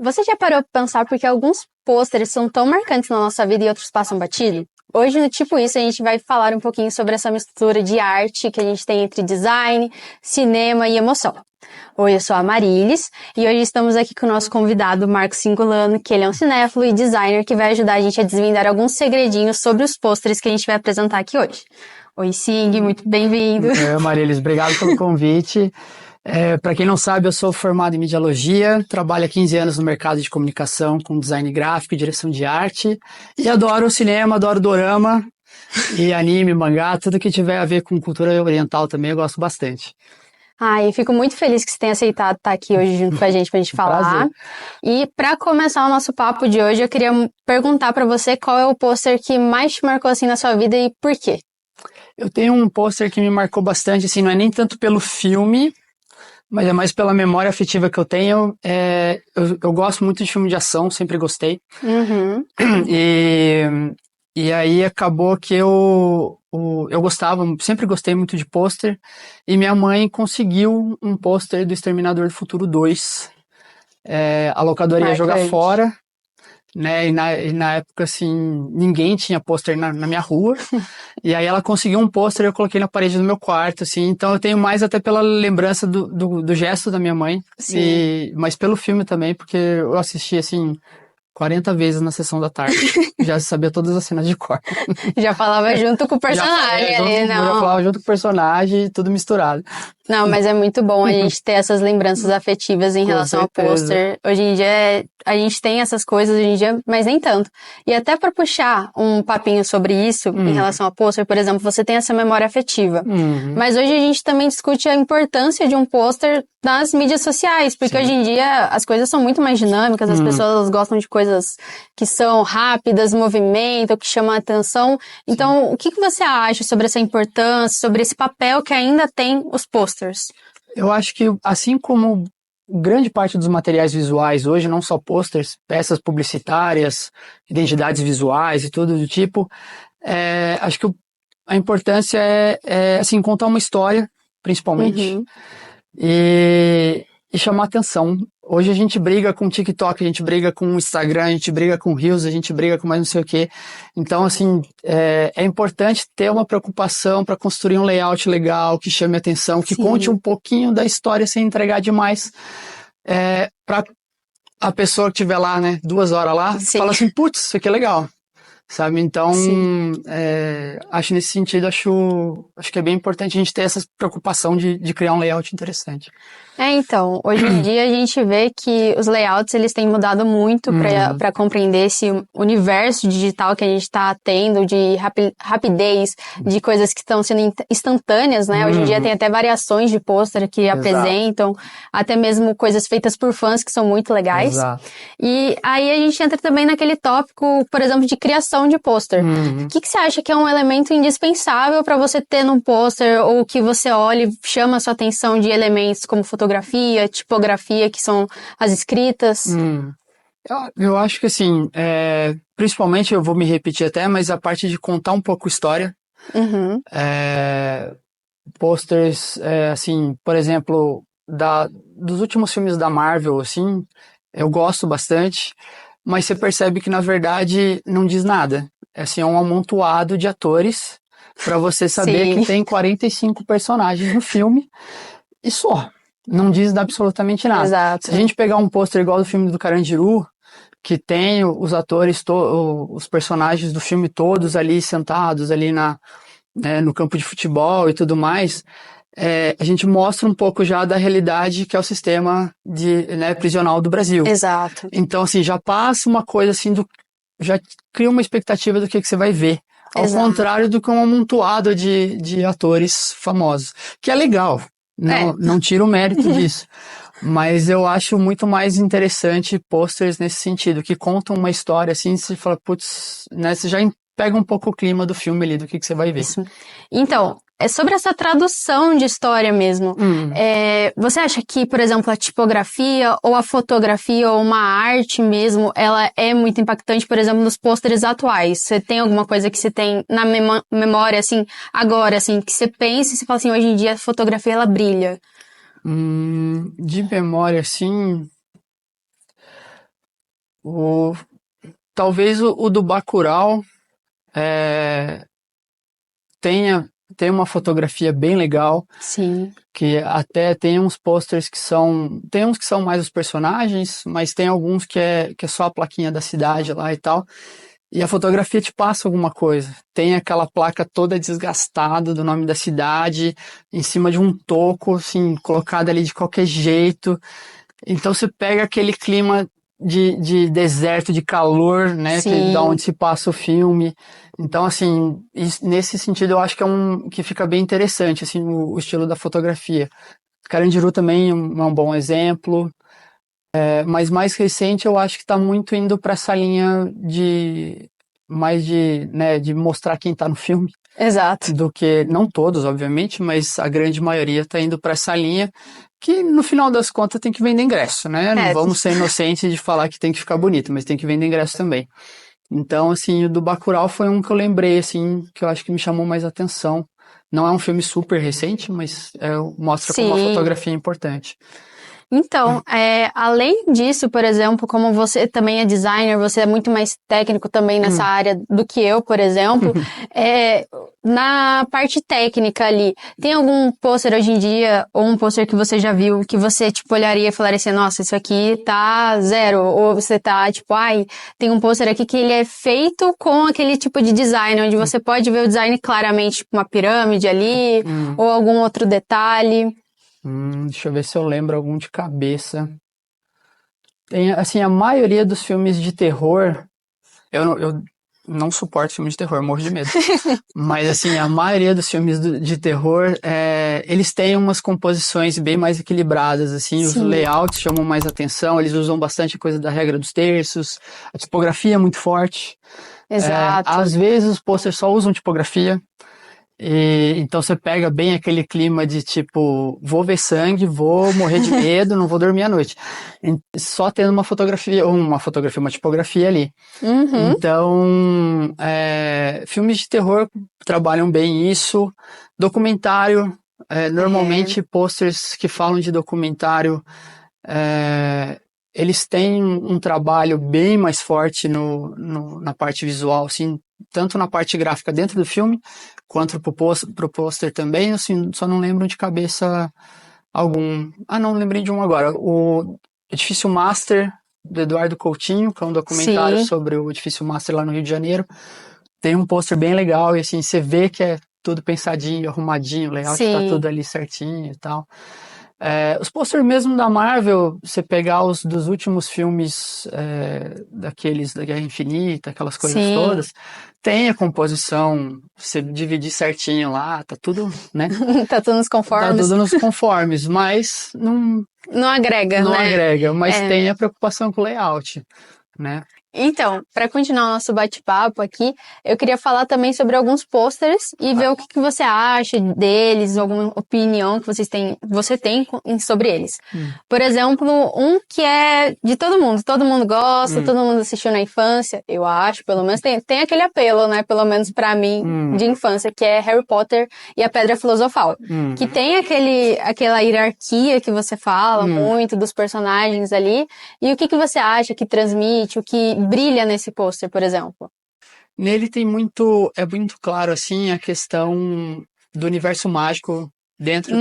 Você já parou pra pensar porque alguns pôsteres são tão marcantes na nossa vida e outros passam batido? Hoje, no Tipo Isso, a gente vai falar um pouquinho sobre essa mistura de arte que a gente tem entre design, cinema e emoção. Oi, eu sou a Marilis e hoje estamos aqui com o nosso convidado, Marcos Cingolano, que ele é um cinéfilo e designer que vai ajudar a gente a desvendar alguns segredinhos sobre os pôsteres que a gente vai apresentar aqui hoje. Oi, Cing, muito bem-vindo. Marilis, obrigado pelo convite. Para quem não sabe, eu sou formado em Mediologia, trabalho há 15 anos no mercado de comunicação com design gráfico e direção de arte e adoro cinema, adoro dorama e anime, mangá, tudo que tiver a ver com cultura oriental também eu gosto bastante. Eu fico muito feliz que você tenha aceitado estar aqui hoje junto com a gente pra gente falar. Prazer. E para começar o nosso papo de hoje, eu queria perguntar para você qual é o pôster que mais te marcou assim na sua vida e por quê? Eu tenho um pôster que me marcou bastante, assim, não é nem tanto pelo filme, mas é mais pela memória afetiva que eu tenho. Eu gosto muito de filme de ação, sempre gostei. Uhum. E aí acabou que eu gostava, sempre gostei muito de pôster, e minha mãe conseguiu um pôster do Exterminador do Futuro 2. A locadora ia jogar Marcante. fora, né? E na época, assim, ninguém tinha pôster na minha rua. E aí ela conseguiu um pôster e eu coloquei na parede do meu quarto, assim. Então eu tenho mais até pela lembrança do gesto da minha mãe. Sim. Mas pelo filme também, porque eu assisti, assim, 40 vezes na sessão da tarde. Já sabia todas as cenas de cor. Já falava junto com o personagem ali, Já não. falava junto com o personagem, tudo misturado. Não, mas é muito bom a gente ter essas lembranças afetivas em Com relação ao certeza. pôster. Hoje em dia, a gente tem essas coisas hoje em dia, mas nem tanto. E até para puxar um papinho sobre isso, em relação ao pôster, por exemplo, você tem essa memória afetiva. Uhum. Mas hoje a gente também discute a importância de um pôster nas mídias sociais, porque hoje em dia as coisas são muito mais dinâmicas, as pessoas gostam de coisas que são rápidas, movimento, que chamam a atenção. Então, o que você acha sobre essa importância, sobre esse papel que ainda tem os posters? Eu acho que, assim como grande parte dos materiais visuais hoje, não só posters, peças publicitárias, identidades visuais e tudo do tipo, acho que a importância é assim, contar uma história, principalmente, Uhum. e chamar atenção. Hoje a gente briga com o TikTok, a gente briga com o Instagram, a gente briga com o Reels, a gente briga com mais não sei o quê. Então, assim, é importante ter uma preocupação para construir um layout legal, que chame atenção, que Sim. conte um pouquinho da história sem entregar demais. Para a pessoa que estiver lá, né, 2 horas lá, Sim. fala assim, putz, isso aqui é legal. Sabe? Então, Sim. acho nesse sentido, acho que é bem importante a gente ter essa preocupação de criar um layout interessante. Então, hoje em dia a gente vê que os layouts eles têm mudado muito para compreender esse universo digital que a gente está tendo, de rapidez, de coisas que estão sendo instantâneas, né? Hoje em dia tem até variações de pôster que apresentam, até mesmo coisas feitas por fãs que são muito legais. Exato. E aí a gente entra também naquele tópico, por exemplo, de criação de pôster. O que você acha que é um elemento indispensável para você ter num pôster, ou que você olha e chama a sua atenção de elementos como fotografia, tipografia, que são as escritas? Eu acho que assim, principalmente eu vou me repetir até, mas a parte de contar um pouco história. Uhum. Posters, assim, por exemplo, dos últimos filmes da Marvel, assim, eu gosto bastante, mas você percebe que na verdade não diz nada. Assim, é um amontoado de atores para você saber Sim. que tem 45 personagens no filme e só. Não diz absolutamente nada. Exato. Se a gente pegar um pôster igual do filme do Carandiru, que tem os atores, os personagens do filme todos ali sentados ali no campo de futebol e tudo mais, a gente mostra um pouco já da realidade que é o sistema prisional do Brasil. Exato. Então, assim, já passa uma coisa assim, já cria uma expectativa do que você vai ver. Ao Exato. contrário do que um amontoado de atores famosos. Que é legal, não tira o mérito disso. Mas eu acho muito mais interessante posters nesse sentido, que contam uma história assim, você fala, putz, né, você já pega um pouco o clima do filme ali, do que você vai ver. Isso. Então, é sobre essa tradução de história mesmo. Você acha que, por exemplo, a tipografia ou a fotografia ou uma arte mesmo, ela é muito impactante, por exemplo, nos pôsteres atuais? Você tem alguma coisa que você tem na memória, assim, agora, assim, que você pensa e você fala assim, hoje em dia a fotografia, ela brilha? De memória, assim, Talvez o do Bacurau tenha uma fotografia bem legal, Sim. que até tem uns posters tem uns que são mais os personagens, mas tem alguns que é só a plaquinha da cidade lá e tal. E a fotografia te passa alguma coisa. Tem aquela placa toda desgastada do nome da cidade, em cima de um toco, assim, colocada ali de qualquer jeito. Então você pega aquele clima de deserto, de calor, né, da Sim. onde se passa o filme. Então, assim, nesse sentido eu acho que que fica bem interessante, assim, o estilo da fotografia. Carandiru também é um bom exemplo. Mas mais recente eu acho que está muito indo para essa linha né, de mostrar quem está no filme, Exato. do que, não todos, obviamente, mas a grande maioria está indo para essa linha, que no final das contas tem que vender ingresso, né? Não vamos ser inocentes de falar que tem que ficar bonito, mas tem que vender ingresso também. Então, assim, o do Bacurau foi um que eu lembrei, assim, que eu acho que me chamou mais atenção. Não é um filme super recente, mas mostra como a Sim. fotografia é importante. Então, além disso, por exemplo, como você também é designer, você é muito mais técnico também nessa área do que eu, por exemplo, na parte técnica ali, tem algum pôster hoje em dia, ou um pôster que você já viu, que você, tipo, olharia e falaria assim, nossa, isso aqui tá zero, ou você tá, tipo, tem um pôster aqui que ele é feito com aquele tipo de design, onde você pode ver o design claramente, tipo, uma pirâmide ali, ou algum outro detalhe. Deixa eu ver se eu lembro algum de cabeça. Tem, assim, a maioria dos filmes de terror, eu não suporto filmes de terror, morro de medo. Mas, assim, a maioria dos filmes de terror, eles têm umas composições bem mais equilibradas, assim, os layouts chamam mais atenção, eles usam bastante coisa da regra dos terços, a tipografia é muito forte. Exato. Às vezes os posters só usam tipografia. Então você pega bem aquele clima de tipo, vou ver sangue, vou morrer de medo, não vou dormir à noite. Só tendo uma tipografia ali. Então, filmes de terror trabalham bem isso. Documentário, normalmente posters que falam de documentário, eles têm um trabalho bem mais forte na parte visual, assim, tanto na parte gráfica dentro do filme, quanto pro pôster também, assim, só não lembro de cabeça algum. Não lembrei de um agora. O Edifício Master, do Eduardo Coutinho, que é um documentário sobre o Edifício Master lá no Rio de Janeiro. Tem um pôster bem legal, e assim, você vê que é tudo pensadinho, arrumadinho, o layout tá tudo ali certinho e tal. Os posters mesmo da Marvel, você pegar os dos últimos filmes daqueles da Guerra Infinita, aquelas coisas todas, tem a composição, você dividir certinho lá, tá tudo, né? Tá tudo nos conformes. Tá tudo nos conformes, mas não agrega, não né? agrega, mas tem a preocupação com o layout, né? Então, para continuar o nosso bate-papo aqui, eu queria falar também sobre alguns posters e ver o que você acha deles, alguma opinião que você tem sobre eles. Por exemplo, um que é de todo mundo gosta, todo mundo assistiu na infância, eu acho, pelo menos tem aquele apelo, né, pelo menos para mim, de infância, que é Harry Potter e a Pedra Filosofal, que tem aquela hierarquia que você fala muito dos personagens ali, e o que você acha que transmite, o que brilha nesse pôster, por exemplo? Nele é muito claro, assim, a questão do universo mágico dentro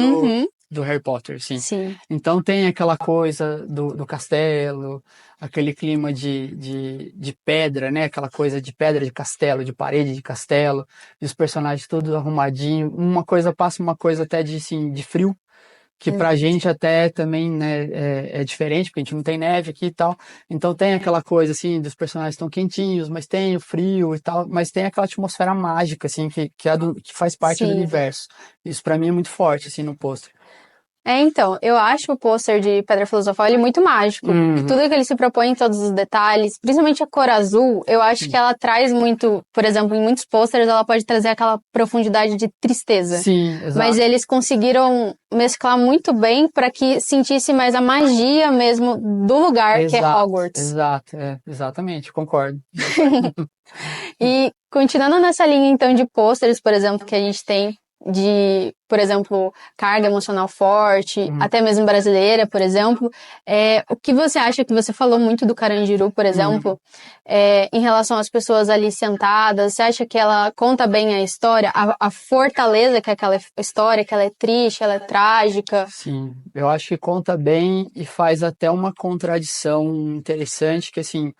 do Harry Potter, assim. Sim. Então tem aquela coisa do castelo, aquele clima de pedra, né? Aquela coisa de pedra de castelo, de parede de castelo, e os personagens todos arrumadinhos. Uma coisa passa uma coisa até de frio, que pra gente até também, né, é diferente, porque a gente não tem neve aqui e tal. Então tem aquela coisa, assim, dos personagens tão quentinhos, mas tem o frio e tal, mas tem aquela atmosfera mágica, assim, que faz parte do universo. Isso pra mim é muito forte, assim, no pôster. Então, eu acho o pôster de Pedra Filosofal ele muito mágico. Tudo que ele se propõe em todos os detalhes, principalmente a cor azul, eu acho que ela traz muito, por exemplo, em muitos pôsteres ela pode trazer aquela profundidade de tristeza. Sim, exato. Mas eles conseguiram mesclar muito bem para que sentisse mais a magia mesmo do lugar que é Hogwarts. Exato, exatamente, concordo. E continuando nessa linha então de pôsteres, por exemplo, que a gente tem de, por exemplo, carga emocional forte, Uhum. até mesmo brasileira, por exemplo. O que você acha, que você falou muito do Carandiru, por exemplo, em relação às pessoas ali sentadas, você acha que ela conta bem a história, a fortaleza que é aquela história, que ela é triste, ela é trágica? Sim, eu acho que conta bem e faz até uma contradição interessante, que assim,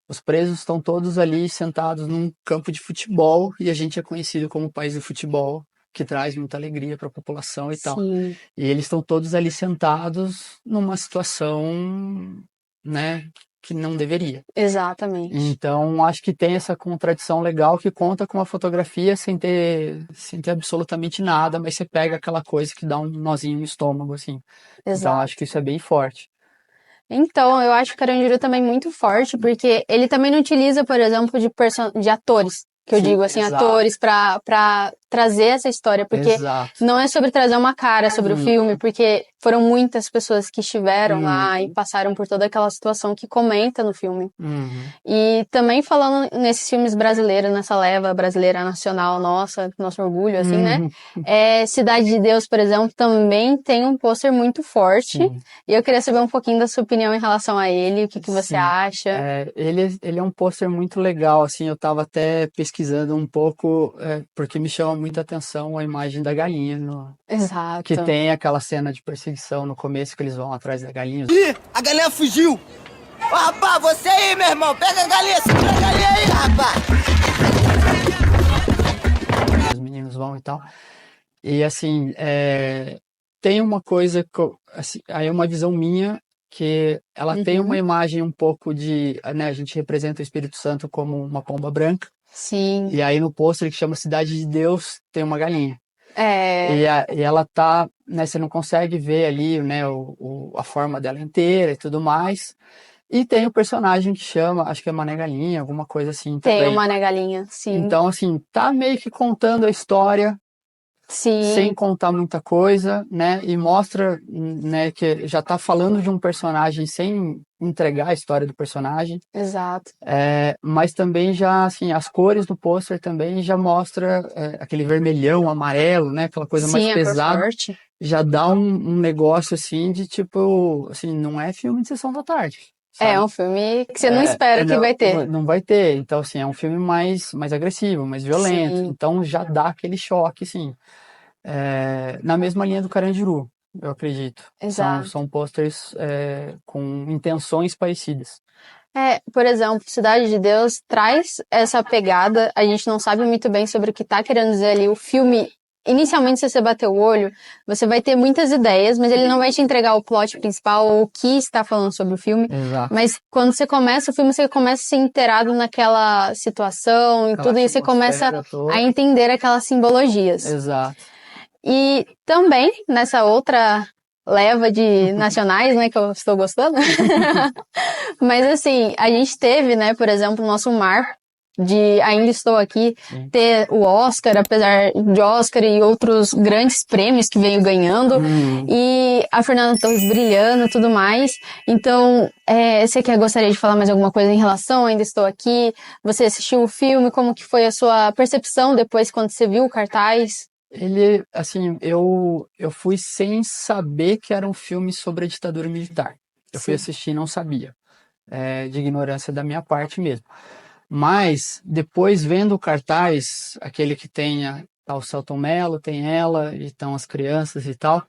os presos estão todos ali sentados num campo de futebol e a gente é conhecido como o país do futebol, que traz muita alegria para a população e tal. Sim, E eles estão todos ali sentados numa situação, né, que não deveria. exatamente. Então, acho que tem essa contradição legal que conta com uma fotografia sem ter absolutamente nada, mas você pega aquela coisa que dá um nozinho no estômago, assim. Então, acho que Exato. isso é bem forte. Então, eu acho o Carandiru também muito forte, porque ele também não utiliza, por exemplo, de atores, que eu Sim, digo assim, exato, atores pra trazer essa história, porque exato. não é sobre trazer uma cara sobre o Hum, filme, porque foram muitas pessoas que estiveram lá e hum, passaram por toda aquela situação que comenta no filme. hum, E também falando nesses filmes brasileiros, nessa leva brasileira nacional nossa, nosso orgulho, assim, né? hum, Cidade de Deus, por exemplo, também tem um pôster muito forte. sim, E eu queria saber um pouquinho da sua opinião em relação a ele, o que que você sim. acha. Ele é um pôster muito legal, assim, eu estava até pesquisando um pouco, porque me chama muita atenção a imagem da galinha, que Exato. tem aquela cena de perseguição no começo que eles vão atrás da galinha. Ih, a galinha fugiu! Ô, rapaz, você aí, meu irmão, pega a galinha, segura a galinha aí, rapaz! Os meninos vão e tal. E assim, tem uma coisa assim, aí é uma visão minha que ela tem uma Uhum. imagem um pouco de, né, a gente representa o Espírito Santo como uma pomba branca, Sim. e aí no pôster que chama Cidade de Deus tem uma galinha. É, E ela tá, né, você não consegue ver ali, né, a forma dela inteira e tudo mais. E tem o personagem que chama, acho que é Mané Galinha, alguma coisa assim tem também. uma galinha, sim. Então, assim, tá meio que contando a história sem Sim, contar muita coisa, né? E mostra, né, que já tá falando de um personagem sem entregar a história do personagem, exato. mas também já, assim, as cores do pôster também já mostra aquele vermelhão, amarelo, né? Aquela coisa mais Sim, a cor pesada, forte. já dá um negócio assim de tipo, assim, não é filme de sessão da tarde, É sabe? um filme que você não espera que Não, vai ter. não vai ter. Então, assim, é um filme mais agressivo, mais violento. Sim, Então já dá aquele choque, assim. Na mesma linha do Carandiru, eu acredito. São exato. posters com intenções parecidas. Por exemplo, Cidade de Deus traz essa pegada, a gente não sabe muito bem sobre o que tá querendo dizer ali. O filme, inicialmente, se você bater o olho, você vai ter muitas ideias, mas ele não vai te entregar o plot principal ou o que está falando sobre o filme. Exato. Mas quando você começa o filme, você começa a ser inteirado naquela situação e Aquela tudo, e você começa atmosfera a toda. entender aquelas simbologias. Exato. E também, nessa outra leva de nacionais, né, que eu estou gostando. Mas assim, a gente teve, né, por exemplo, o nosso mar de Ainda Estou Aqui Sim. ter o Oscar, apesar de Oscar e outros grandes prêmios que veio ganhando, e a Fernanda Torres brilhando e tudo mais. Então, você gostaria de falar mais alguma coisa em relação a Ainda Estou Aqui? Você assistiu o filme? Como que foi a sua percepção depois quando você viu o cartaz? Ele, assim, eu fui sem saber que era um filme sobre a ditadura militar. Eu fui Sim. assistir e não sabia. De ignorância da minha parte mesmo. Mas, depois vendo o cartaz, aquele que tem tá o Selton Mello, tem ela, e estão as crianças e tal,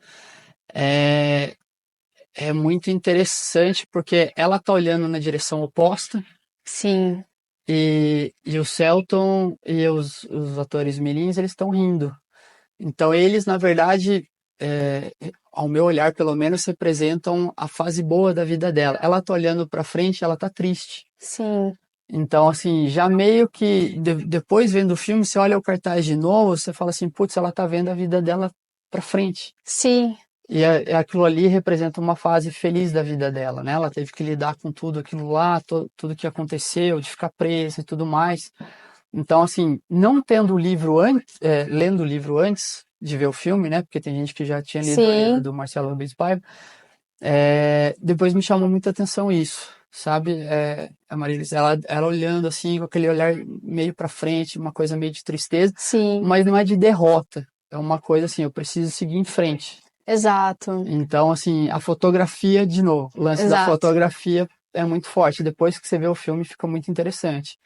é muito interessante porque ela tá olhando na direção oposta Sim, e o Selton e os atores mirins, eles estão rindo. Então, eles, na verdade, ao meu olhar, pelo menos, representam a fase boa da vida dela. Ela tá olhando para frente, ela tá triste. sim, Então, assim, já meio que depois vendo o filme, você olha o cartaz de novo, você fala assim, putz, ela tá vendo a vida dela pra frente. sim, E aquilo ali representa uma fase feliz da vida dela, né? Ela teve que lidar com tudo aquilo lá, tudo que aconteceu, de ficar presa e tudo mais. Então, assim, não tendo o livro antes, lendo o livro antes de ver o filme, né? Porque tem gente que já tinha lido o livro sim. do Marcelo Rubens Paiva, depois me chamou muita atenção isso, sabe? A Marilis, ela olhando assim, com aquele olhar meio para frente, uma coisa meio de tristeza, Sim, mas não é de derrota, é uma coisa assim, eu preciso seguir em frente. Exato. Então, assim, a fotografia, de novo, o lance da Exato. fotografia é muito forte. Depois que você vê o filme, fica muito interessante.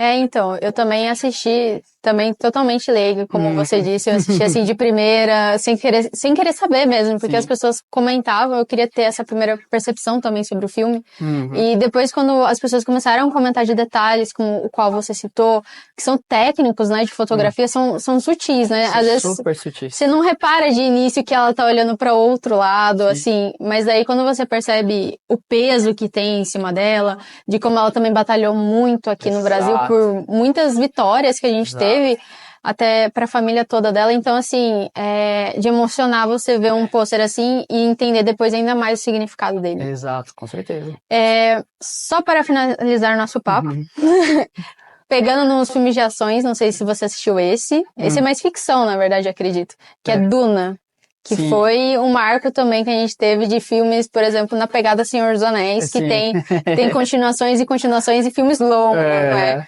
Então, eu também assisti, também totalmente leiga, como você disse, eu assisti assim de primeira, sem querer saber mesmo, porque Sim. as pessoas comentavam, eu queria ter essa primeira percepção também sobre o filme. Uhum. E depois, quando as pessoas começaram a comentar de detalhes, como o qual você citou, que são técnicos, né, de fotografia, são sutis, né? Às vezes Super sutil. você não repara de início que ela tá olhando para outro lado, Sim. assim, mas daí quando você percebe o peso que tem em cima dela, de como ela também batalhou muito aqui no Brasil por muitas vitórias que a gente teve, até para a família toda dela. Então, assim, de emocionar você ver um pôster assim e entender depois ainda mais o significado dele. Exato, com certeza. Só para finalizar nosso papo, pegando nos filmes de ações, não sei se você assistiu esse. Esse é mais ficção, na verdade, acredito. Que é Duna. Que Sim. foi um marco também que a gente teve de filmes, por exemplo, na pegada Senhor dos Anéis, que tem continuações e filmes longos, né?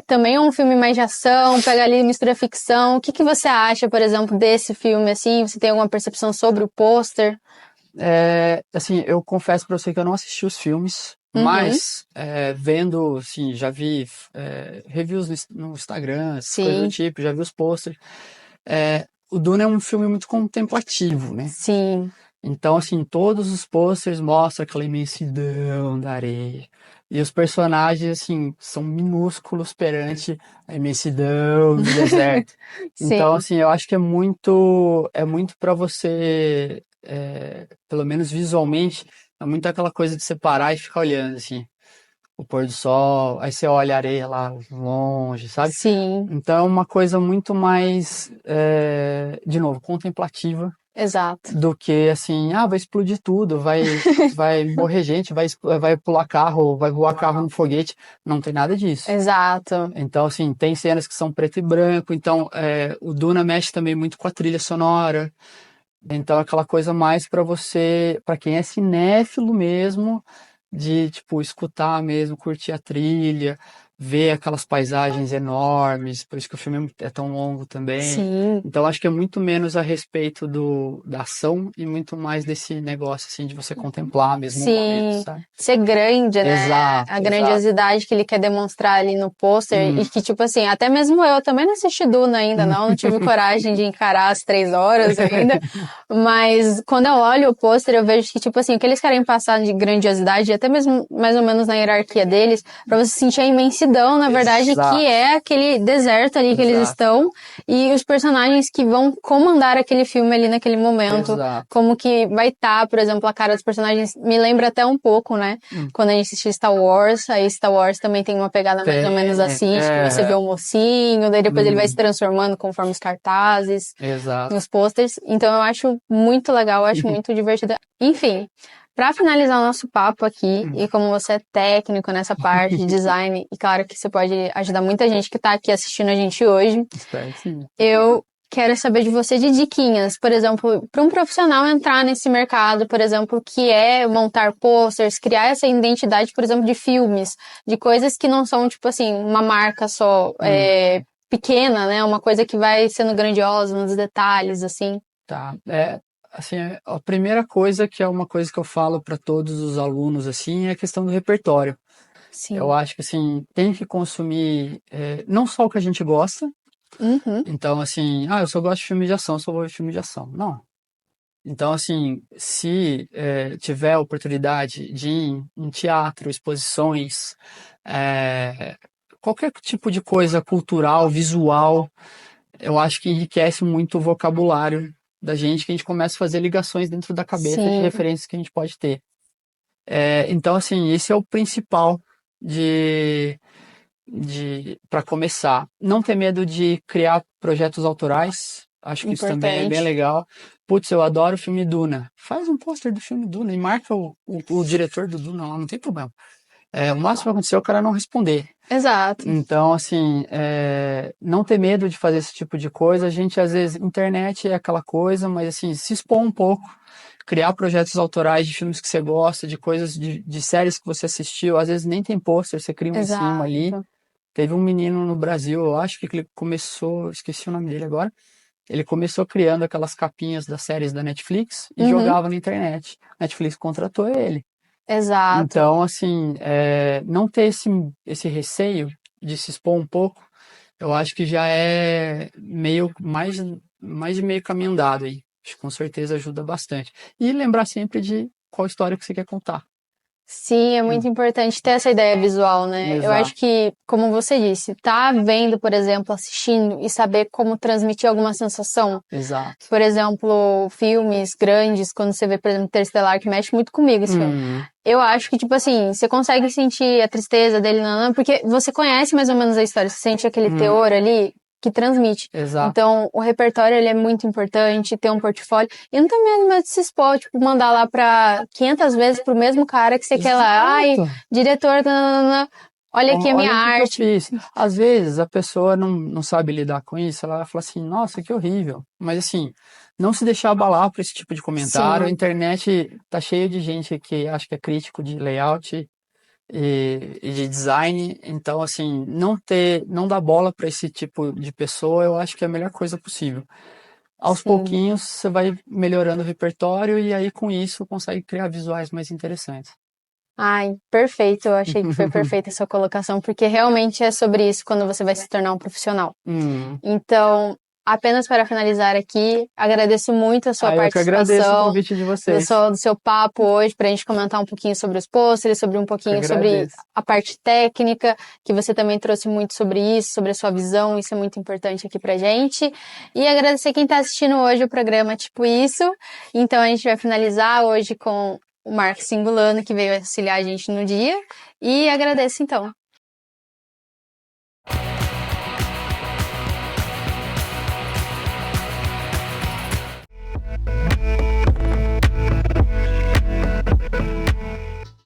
Também é um filme mais de ação, pega ali, mistura ficção. O que você acha, por exemplo, desse filme, assim? Você tem alguma percepção sobre o pôster? Assim, eu confesso pra você que eu não assisti os filmes, mas vendo, assim, já vi reviews no Instagram, essas coisas do tipo, já vi os posters. O Duna é um filme muito contemplativo, né? Sim. Então, assim, todos os posters mostram aquela imensidão da areia. E os personagens, assim, são minúsculos perante a imensidão do deserto. Então, assim, eu acho que é muito para você, pelo menos visualmente, é muito aquela coisa de separar e ficar olhando, assim, o pôr do sol, aí você olha a areia lá longe, sabe? Sim. Então é uma coisa muito mais, de novo, contemplativa. Exato. Do que assim, vai explodir tudo, vai morrer gente, vai pular carro, vai voar carro no foguete. Não tem nada disso. Exato. Então, assim, tem cenas que são preto e branco. Então, o Duna mexe também muito com a trilha sonora. Então, aquela coisa mais para você, para quem é cinéfilo mesmo, de tipo escutar mesmo, curtir a trilha, ver aquelas paisagens enormes, por isso que o filme é tão longo também. Sim. Então acho que é muito menos a respeito da ação e muito mais desse negócio assim de você contemplar mesmo o momento, sabe? Ser grande, né? Exato, A grandiosidade que ele quer demonstrar ali no pôster e que tipo assim, até mesmo eu também não assisti Duna ainda, não tive coragem de encarar as 3 horas ainda, mas quando eu olho o pôster eu vejo que tipo assim, o que eles querem passar de grandiosidade, até mesmo mais ou menos na hierarquia deles, pra você sentir a imensidão, na verdade, que é aquele deserto ali que eles estão e os personagens que vão comandar aquele filme ali naquele momento, como que vai estar, por exemplo, a cara dos personagens, me lembra até um pouco, né? Quando a gente assistiu Star Wars, aí Star Wars também tem uma pegada mais ou menos assim, que você vê o mocinho, daí depois ele vai se transformando conforme os cartazes, os posters. Então eu acho muito legal, eu acho muito divertido. Enfim, para finalizar o nosso papo aqui, e como você é técnico nessa parte de design, e claro que você pode ajudar muita gente que tá aqui assistindo a gente hoje, Espero que sim. eu quero saber de você de diquinhas, por exemplo, para um profissional entrar nesse mercado, por exemplo, que é montar posters, criar essa identidade, por exemplo, de filmes, de coisas que não são, tipo assim, uma marca só pequena, né? Uma coisa que vai sendo grandiosa nos detalhes, assim. Tá. Assim, a primeira coisa, que é uma coisa que eu falo para todos os alunos, assim, é a questão do repertório. Sim. Eu acho que, assim, tem que consumir não só o que a gente gosta. Então, assim, eu só gosto de filme de ação, só vou ver filme de ação. Não. Então, assim, se tiver a oportunidade de ir em teatro, exposições, qualquer tipo de coisa cultural, visual, eu acho que enriquece muito o vocabulário da gente, que a gente começa a fazer ligações dentro da cabeça de referências que a gente pode ter. Então, assim, esse é o principal para começar. Não ter medo de criar projetos autorais. Acho que isso também é bem legal. Putz, eu adoro o filme Duna. Faz um pôster do filme Duna e marca o diretor do Duna lá, não tem problema. O máximo que vai acontecer é o cara não responder. Exato. Então, assim, não ter medo de fazer esse tipo de coisa. A gente, às vezes, internet é aquela coisa, mas, assim, se expor um pouco, criar projetos autorais de filmes que você gosta, de coisas, de séries que você assistiu. Às vezes nem tem pôster, você cria um em cima ali. Teve um menino no Brasil, eu acho que ele começou, esqueci o nome dele agora, Ele começou criando aquelas capinhas das séries da Netflix e Uhum. jogava na internet. A Netflix contratou ele. Exato. Então, assim, não ter esse receio de se expor um pouco, eu acho que já é mais de meio caminho andado aí. Acho que com certeza ajuda bastante. E lembrar sempre de qual história que você quer contar. Sim, é muito importante ter essa ideia visual, né? Eu acho Exato. que, como você disse, tá vendo, por exemplo, assistindo e saber como transmitir alguma sensação. Exato. Por exemplo, filmes grandes, quando você vê, por exemplo, Interestelar, que mexe muito comigo esse filme. Uhum. Eu acho que, tipo assim, você consegue sentir a tristeza dele, porque você conhece mais ou menos a história, você sente aquele teor ali que transmite. Exato. Então, o repertório, ele é muito importante, ter um portfólio. E não tem medo de se expor, tipo, mandar lá pra 500 vezes pro mesmo cara que você quer lá. Ai, Exato. diretor, nananana, olha aqui a minha Olha o que eu arte. fiz. Às vezes a pessoa não sabe lidar com isso, ela fala assim, nossa, que horrível. Mas assim, não se deixar abalar por esse tipo de comentário. A Sim, internet tá cheia de gente que acha que é crítico de layout e de design. Então, assim, não dar bola para esse tipo de pessoa, eu acho que é a melhor coisa possível. Aos sim. pouquinhos você vai melhorando o repertório e aí com isso consegue criar visuais mais interessantes. Ai, perfeito. Eu achei que foi perfeita a sua colocação, porque realmente é sobre isso quando você vai se tornar um profissional. Hum. Então, apenas para finalizar aqui, agradeço muito a sua Eu que agradeço o participação, convite de vocês. do seu papo hoje, para a gente comentar um pouquinho sobre os pôsteres, sobre um Que pouquinho sobre agradeço. a parte técnica, que você também trouxe muito sobre isso, sobre a sua visão, isso é muito importante aqui pra gente. E agradecer quem está assistindo hoje o programa Tipo Isso. Então, a gente vai finalizar hoje com o Marcos Singulano, que veio auxiliar a gente no dia. E agradeço, então.